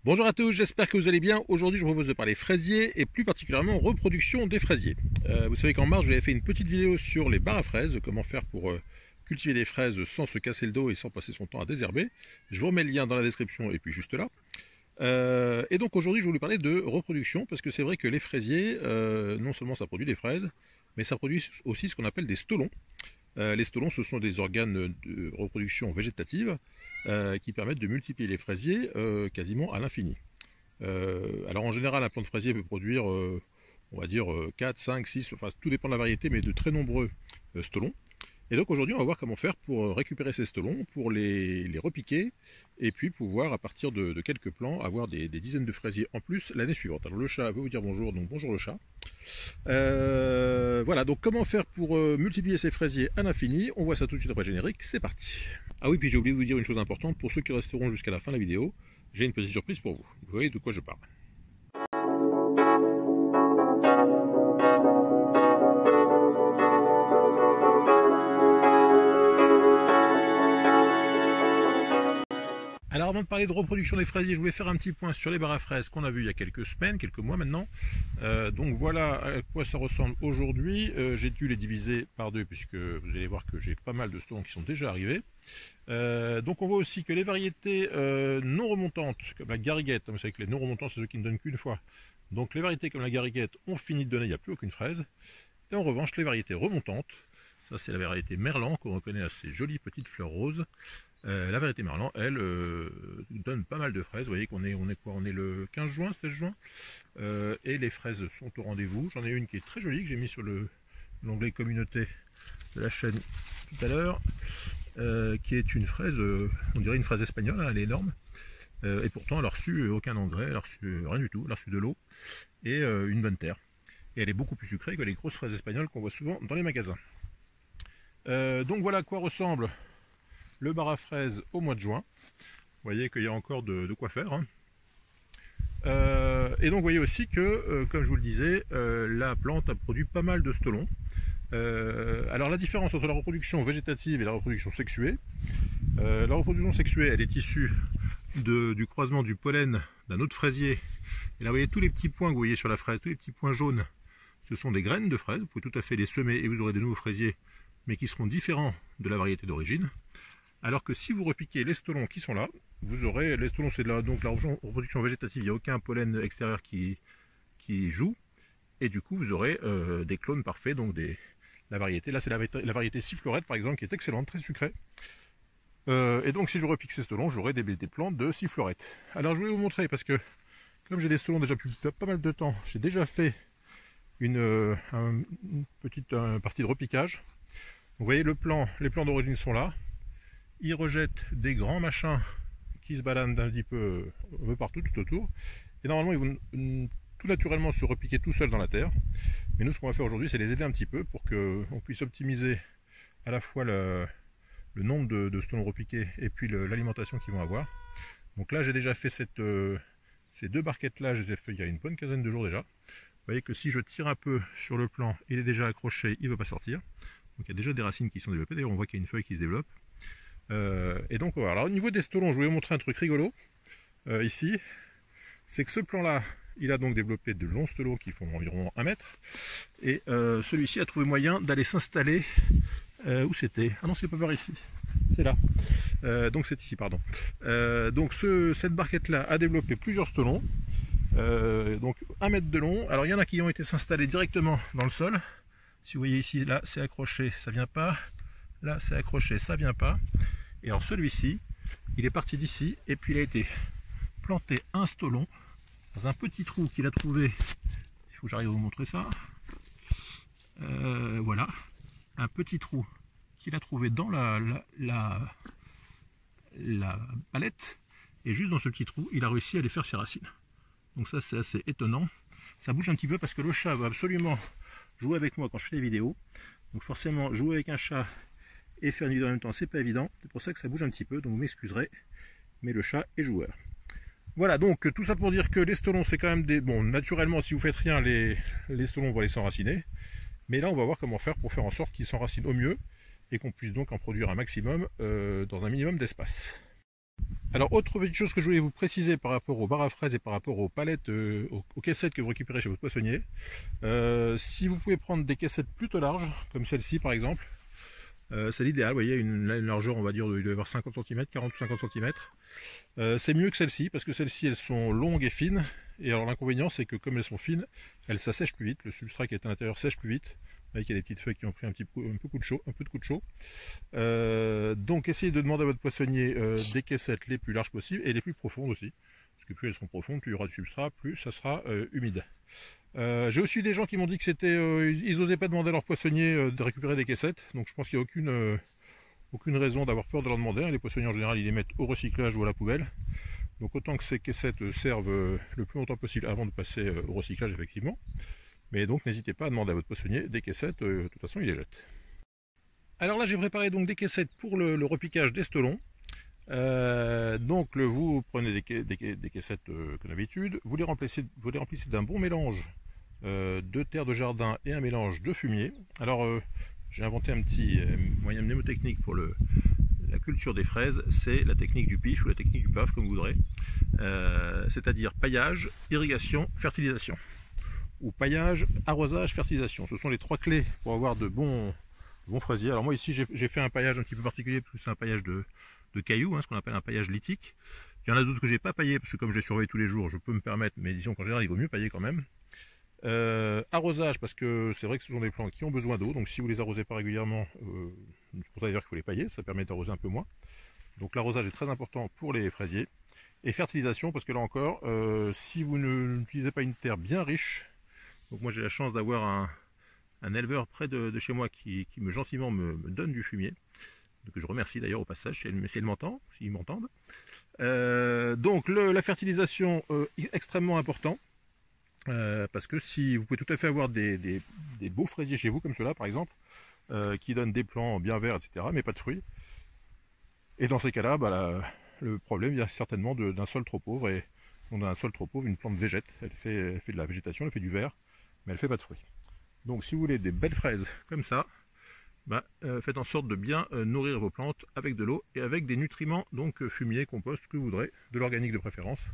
Bonjour à tous, j'espère que vous allez bien. Aujourd'hui, je vous propose de parler fraisiers et plus particulièrement reproduction des fraisiers. Vous savez qu'en mars, j'avais fait une petite vidéo sur les barres à fraises, comment faire pour cultiver des fraises sans se casser le dos et sans passer son temps à désherber. Je vous remets le lien dans la description et puis juste là. Et donc aujourd'hui, je voulais parler de reproduction parce que c'est vrai que les fraisiers, non seulement ça produit des fraises, mais ça produit aussi ce qu'on appelle des stolons. Les stolons, ce sont des organes de reproduction végétative qui permettent de multiplier les fraisiers quasiment à l'infini. Alors en général, un plant de fraisier peut produire, on va dire, 4, 5, 6, enfin tout dépend de la variété, mais de très nombreux stolons. Et donc aujourd'hui, on va voir comment faire pour récupérer ces stolons, pour les repiquer, et puis pouvoir, à partir de quelques plants, avoir des dizaines de fraisiers en plus l'année suivante. Alors le chat veut vous dire bonjour, donc bonjour le chat. Voilà, donc comment faire pour multiplier ces fraisiers à l'infini? On voit ça tout de suite après le générique, c'est parti. Ah oui, puis j'ai oublié de vous dire une chose importante, pour ceux qui resteront jusqu'à la fin de la vidéo, j'ai une petite surprise pour vous. Vous voyez de quoi je parle. Alors avant de parler de reproduction des fraisiers, je voulais faire un petit point sur les barres à fraises qu'on a vu il y a quelques semaines, quelques mois maintenant. Donc voilà à quoi ça ressemble aujourd'hui. J'ai dû les diviser par deux puisque vous allez voir que j'ai pas mal de stolons qui sont déjà arrivés. Donc on voit aussi que les variétés non remontantes, comme la gariguette, vous savez que les non remontants c'est ceux qui ne donnent qu'une fois. Donc les variétés comme la gariguette ont fini de donner, il n'y a plus aucune fraise. Et en revanche les variétés remontantes, ça c'est la variété Merlan qu'on reconnaît à ces jolies petites fleurs roses. La variété Merlan, elle, donne pas mal de fraises. Vous voyez qu'on est, quoi? On est le 15 juin, 16 juin. Et les fraises sont au rendez-vous. J'en ai une qui est très jolie, que j'ai mis sur l'onglet communauté de la chaîne tout à l'heure. Qui est une fraise, on dirait une fraise espagnole, hein, elle est énorme. Et pourtant, elle a reçu aucun engrais, elle a reçu rien du tout. Elle a reçu de l'eau et une bonne terre. Et elle est beaucoup plus sucrée que les grosses fraises espagnoles qu'on voit souvent dans les magasins. Donc voilà à quoi ressemble le bar à fraises au mois de juin. Vous voyez qu'il y a encore de quoi faire. Hein. Et donc vous voyez aussi que, comme je vous le disais, la plante a produit pas mal de stolons. Alors la différence entre la reproduction végétative et la reproduction sexuée, la reproduction sexuée, elle est issue du croisement du pollen d'un autre fraisier. Et là vous voyez tous les petits points que vous voyez sur la fraise, tous les petits points jaunes, ce sont des graines de fraises. Vous pouvez tout à fait les semer et vous aurez de nouveaux fraisiers, mais qui seront différents de la variété d'origine. Alors que si vous repiquez les stolons qui sont là, vous aurez, les stolons c'est donc la reproduction végétative, il n'y a aucun pollen extérieur qui joue, et du coup vous aurez des clones parfaits, donc la variété, là c'est la variété sifflorette par exemple, qui est excellente, très sucrée. Et donc si je repique ces stolons, j'aurai des plantes de sifflorette. Alors je vais vous montrer, parce que comme j'ai des stolons déjà depuis pas mal de temps, j'ai déjà fait une petite partie de repiquage. Vous voyez les plants d'origine sont là. Ils rejettent des grands machins qui se baladent un petit peu partout, tout autour. Et normalement, ils vont tout naturellement se repiquer tout seuls dans la terre. Mais nous, ce qu'on va faire aujourd'hui, c'est les aider un petit peu pour qu'on puisse optimiser à la fois le nombre de stolons repiqués et puis l'alimentation qu'ils vont avoir. Donc là, j'ai déjà fait ces deux barquettes-là, je les ai fait il y a une bonne quinzaine de jours déjà. Vous voyez que si je tire un peu sur le plant, il est déjà accroché, il ne veut pas sortir. Donc il y a déjà des racines qui sont développées. D'ailleurs, on voit qu'il y a une feuille qui se développe. Et donc voilà. Alors au niveau des stolons, je vais vous montrer un truc rigolo ici, c'est que ce plan là il a donc développé de longs stolons qui font environ 1 mètre, et celui-ci a trouvé moyen d'aller s'installer où c'était, ah non c'est pas par ici, c'est là, donc c'est ici pardon. Donc cette barquette là a développé plusieurs stolons, donc 1 mètre de long. Alors il y en a qui ont été s'installer directement dans le sol. Si vous voyez ici, là c'est accroché, ça vient pas. Là c'est accroché, ça vient pas. Et alors celui-ci, il est parti d'ici et puis il a été planté un stolon dans un petit trou qu'il a trouvé. Il faut que j'arrive à vous montrer ça. Voilà, un petit trou qu'il a trouvé dans la palette. Et juste dans ce petit trou, il a réussi à aller faire ses racines. Donc ça c'est assez étonnant. Ça bouge un petit peu parce que le chat veut absolument jouer avec moi quand je fais des vidéos. Donc forcément, jouer avec un chat et faire une vidéo en même temps, c'est pas évident. C'est pour ça que ça bouge un petit peu, donc vous m'excuserez, mais le chat est joueur. Voilà, donc tout ça pour dire que les stolons, c'est quand même des... Bon, naturellement, si vous faites rien, les stolons vont aller s'enraciner. Mais là, on va voir comment faire pour faire en sorte qu'ils s'enracinent au mieux et qu'on puisse donc en produire un maximum dans un minimum d'espace. Alors, autre petite chose que je voulais vous préciser par rapport aux barres à fraises et par rapport aux palettes, aux caissettes que vous récupérez chez votre poissonnier. Si vous pouvez prendre des caissettes plutôt larges, comme celle-ci par exemple, c'est l'idéal. Vous voyez, une largeur, on va dire, il doit y avoir 50 cm, 40 ou 50 cm. C'est mieux que celle-ci, parce que celles-ci, elles sont longues et fines. Et alors l'inconvénient, c'est que comme elles sont fines, elles s'assèchent plus vite. Le substrat qui est à l'intérieur sèche plus vite. Vous voyez qu'il y a des petites feuilles qui ont pris un peu de coup de chaud. Donc essayez de demander à votre poissonnier des caissettes les plus larges possibles et les plus profondes aussi. Parce que plus elles seront profondes, plus il y aura de substrat, plus ça sera humide. J'ai aussi eu des gens qui m'ont dit que c'était, ils n'osaient pas demander à leur poissonnier de récupérer des caissettes. Donc je pense qu'il n'y a aucune raison d'avoir peur de leur demander. Les poissonniers en général, ils les mettent au recyclage ou à la poubelle. Donc autant que ces caissettes servent le plus longtemps possible avant de passer au recyclage effectivement. Mais donc n'hésitez pas à demander à votre poissonnier des caissettes, de toute façon il les jette. Alors là j'ai préparé donc des caissettes pour le repiquage des stolons. Donc vous prenez des caissettes comme d'habitude, vous les remplissez d'un bon mélange de terre de jardin et un mélange de fumier. Alors j'ai inventé un petit moyen mnémotechnique pour la culture des fraises, c'est la technique du pif ou la technique du paf comme vous voudrez, c'est-à-dire paillage, irrigation, fertilisation. Ou paillage, arrosage, fertilisation. Ce sont les trois clés pour avoir de bons fraisiers. Alors moi ici j'ai fait un paillage un petit peu particulier parce que c'est un paillage de cailloux, hein, ce qu'on appelle un paillage lithique. Il y en a d'autres que j'ai pas paillé parce que comme je les surveille tous les jours, je peux me permettre, mais disons qu'en général il vaut mieux pailler quand même. Arrosage parce que c'est vrai que ce sont des plantes qui ont besoin d'eau, donc si vous les arrosez pas régulièrement, c'est pour ça d'ailleurs qu'il faut les pailler, ça permet d'arroser un peu moins. Donc l'arrosage est très important pour les fraisiers. Et fertilisation parce que là encore, si vous n'utilisez pas une terre bien riche, donc moi j'ai la chance d'avoir un éleveur près de chez moi qui gentiment me donne du fumier, que je remercie d'ailleurs au passage si il m'entend, s'ils m'entendent. Donc la fertilisation extrêmement important, parce que si vous pouvez tout à fait avoir des beaux fraisiers chez vous comme ceux-là par exemple, qui donnent des plants bien verts etc, mais pas de fruits. Et dans ces cas-là, le problème vient certainement d'un sol trop pauvre, et dans un sol trop pauvre, une plante végète, elle fait de la végétation, elle fait du vert, mais elle ne fait pas de fruits. Donc si vous voulez des belles fraises comme ça, faites en sorte de bien nourrir vos plantes avec de l'eau et avec des nutriments, donc fumier, compost, que vous voudrez, de l'organique de préférence.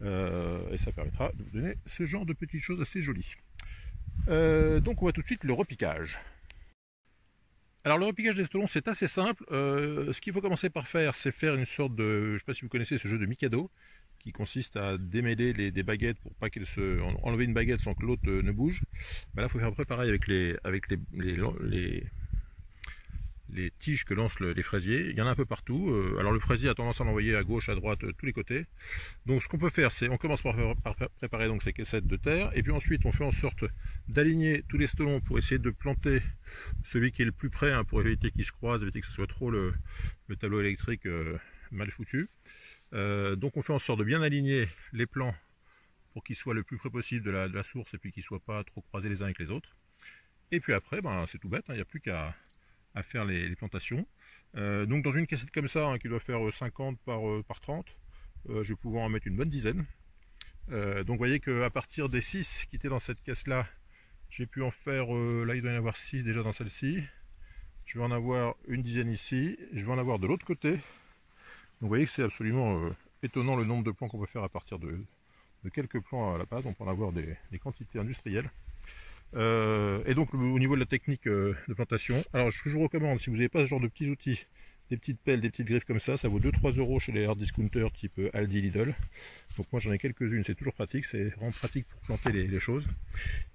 Et ça permettra de vous donner ce genre de petites choses assez jolies. Donc on va tout de suite le repiquage. Alors le repiquage des stolons c'est assez simple. Ce qu'il faut commencer par faire, c'est faire une sorte de, je ne sais pas si vous connaissez ce jeu de Mikado, qui consiste à démêler des baguettes pour pas enlever une baguette sans que l'autre ne bouge. Là il faut faire pareil avec les tiges que lancent les fraisiers. Il y en a un peu partout. Alors le fraisier a tendance à l'envoyer à gauche, à droite, tous les côtés. Donc ce qu'on peut faire, c'est on commence par préparer donc ces caissettes de terre, et puis ensuite on fait en sorte d'aligner tous les stolons pour essayer de planter celui qui est le plus près, hein, pour éviter qu'il se croise, éviter que ce soit trop le tableau électrique mal foutu. Donc on fait en sorte de bien aligner les plants pour qu'ils soient le plus près possible de la source, et puis qu'ils ne soient pas trop croisés les uns avec les autres. Et puis après, c'est tout bête, hein, il n'y a plus qu'à faire les plantations. Donc dans une cassette comme ça, hein, qui doit faire 50 par 30, je vais pouvoir en mettre une bonne dizaine. Donc vous voyez qu'à partir des 6 qui étaient dans cette caisse là, j'ai pu en faire, là il doit y en avoir 6 déjà dans celle-ci. Je vais en avoir une dizaine ici, je vais en avoir de l'autre côté. Donc vous voyez que c'est absolument étonnant le nombre de plants qu'on peut faire à partir de quelques plants à la base. On peut en avoir des quantités industrielles. Et donc au niveau de la technique de plantation, alors ce que je vous recommande, si vous n'avez pas ce genre de petits outils, des petites pelles, des petites griffes comme ça vaut 2-3 € chez les hard discounters type Aldi, Lidl. Donc moi j'en ai quelques-unes, c'est toujours pratique, c'est vraiment pratique pour planter les choses.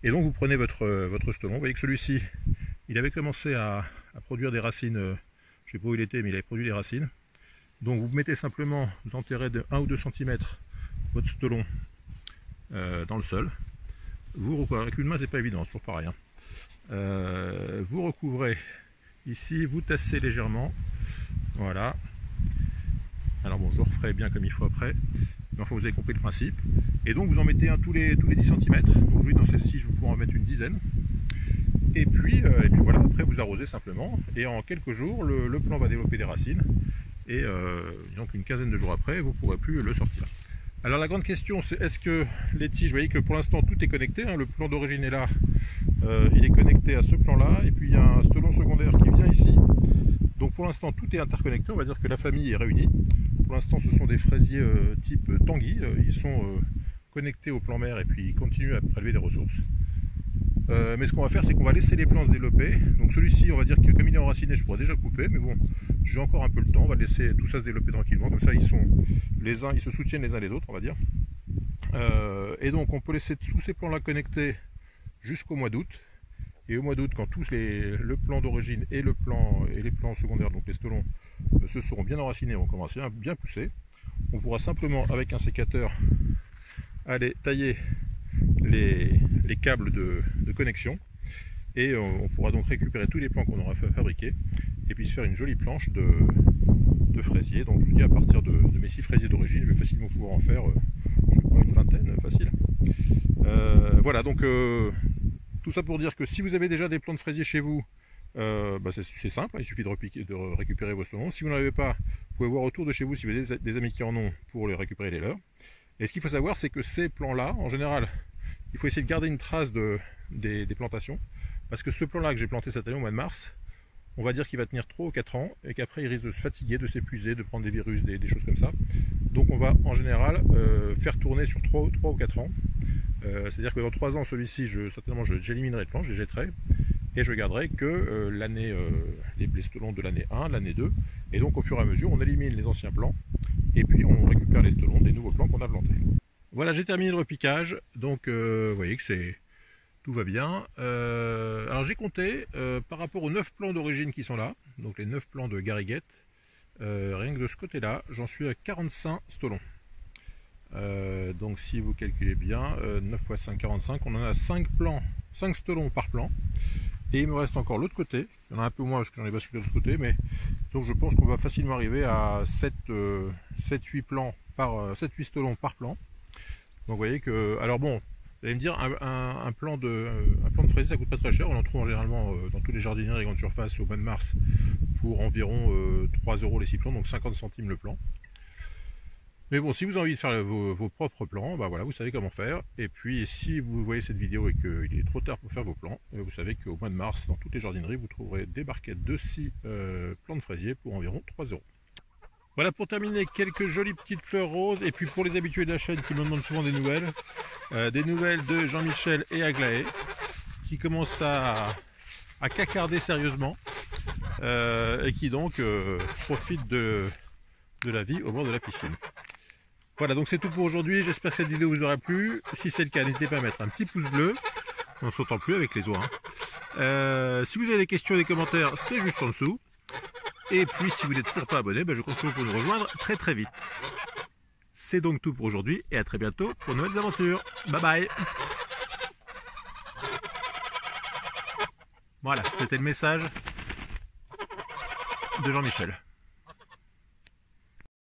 Et donc vous prenez votre stolon, vous voyez que celui-ci, il avait commencé à produire des racines, je ne sais pas où il était, mais il avait produit des racines. Donc vous mettez simplement, vous enterrez de 1 ou 2 cm votre stolon dans le sol. Vous recouvrez, avec une main c'est pas évident, toujours pareil, hein. Vous recouvrez ici, vous tassez légèrement, voilà. Alors bon, je le referai bien comme il faut après, mais enfin vous avez compris le principe. Et donc vous en mettez un tous les 10 cm, donc oui, dans celle-ci je vais pouvoir en mettre une dizaine. Et puis voilà, après vous arrosez simplement, et en quelques jours le plant va développer des racines, et donc une quinzaine de jours après vous ne pourrez plus le sortir. Alors la grande question c'est, est-ce que les tiges, vous voyez que pour l'instant tout est connecté, hein, le plan d'origine est là, il est connecté à ce plan là, et puis il y a un stolon secondaire qui vient ici. Donc pour l'instant tout est interconnecté, on va dire que la famille est réunie. Pour l'instant, ce sont des fraisiers type Tanguy. Ils sont connectés au plan mer et puis ils continuent à prélever des ressources. Mais ce qu'on va faire, c'est qu'on va laisser les plants se développer. Donc celui-ci, on va dire que comme il est enraciné, je pourrais déjà couper, mais bon, j'ai encore un peu le temps. On va laisser tout ça se développer tranquillement. Comme ça, ils se soutiennent les uns les autres, on va dire. Et donc, on peut laisser tous ces plants-là connectés jusqu'au mois d'août. Et au mois d'août, quand tous le plan d'origine et les plants secondaires, donc les stolons, se seront bien enracinés, vont commencer à bien pousser, on pourra simplement, avec un sécateur, aller tailler les câbles de connexion, et on pourra donc récupérer tous les plants qu'on aura fabriqués et puis se faire une jolie planche de fraisiers. Donc je vous dis, à partir de mes 6 fraisiers d'origine, je vais facilement pouvoir en faire je sais pas, une vingtaine facile. Voilà, donc tout ça pour dire que si vous avez déjà des plants de fraisiers chez vous, c'est simple, il suffit de récupérer vos stolons. Si vous n'en avez pas, vous pouvez voir autour de chez vous si vous avez des amis qui en ont pour les récupérer les leurs. Et ce qu'il faut savoir, c'est que ces plants-là, en général, il faut essayer de garder une trace des plantations, parce que ce plan-là que j'ai planté cette année au mois de mars, on va dire qu'il va tenir 3 ou 4 ans, et qu'après il risque de se fatiguer, de s'épuiser, de prendre des virus, des choses comme ça. Donc on va en général faire tourner sur 3 ou 4 ans. C'est-à-dire que dans 3 ans, celui-ci, certainement j'éliminerai le plan, je les jetterai, et je garderai que les stolons de l'année 1, l'année 2, et donc au fur et à mesure, on élimine les anciens plants, et puis on récupère les stolons des nouveaux plants qu'on a plantés. Voilà, j'ai terminé le repiquage, donc vous voyez que tout va bien. Alors j'ai compté, par rapport aux 9 plants d'origine qui sont là, donc les 9 plants de gariguette, rien que de ce côté-là, j'en suis à 45 stolons. Donc si vous calculez bien, 9 x 5, 45, on en a 5 stolons par plan. Et il me reste encore l'autre côté, il y en a un peu moins parce que j'en ai basculé de l'autre côté, mais donc je pense qu'on va facilement arriver à 7-8 stolons par plan. Donc vous voyez que, alors bon, vous allez me dire, un plan de fraisier ça coûte pas très cher, on en trouve généralement dans tous les jardineries et grandes surfaces au mois de mars pour environ 3 € les 6 plants, donc 50 centimes le plan. Mais bon, si vous avez envie de faire vos propres plans, voilà, vous savez comment faire. Et puis, si vous voyez cette vidéo et qu'il est trop tard pour faire vos plans, vous savez qu'au mois de mars, dans toutes les jardineries, vous trouverez des barquettes de 6 plants de fraisier pour environ 3 €. Voilà, pour terminer, quelques jolies petites fleurs roses. Et puis, pour les habitués de la chaîne qui me demandent souvent des nouvelles de Jean-Michel et Aglaé, qui commencent à cacarder sérieusement, et qui donc profitent de la vie au bord de la piscine. Voilà, donc c'est tout pour aujourd'hui. J'espère que cette vidéo vous aura plu. Si c'est le cas, n'hésitez pas à mettre un petit pouce bleu. On ne s'entend plus avec les oies. Si vous avez des questions, des commentaires, c'est juste en dessous. Et puis, si vous n'êtes toujours pas abonné, je compte sur vous pour nous rejoindre très très vite. C'est donc tout pour aujourd'hui et à très bientôt pour de nouvelles aventures. Bye bye. Voilà, c'était le message de Jean-Michel.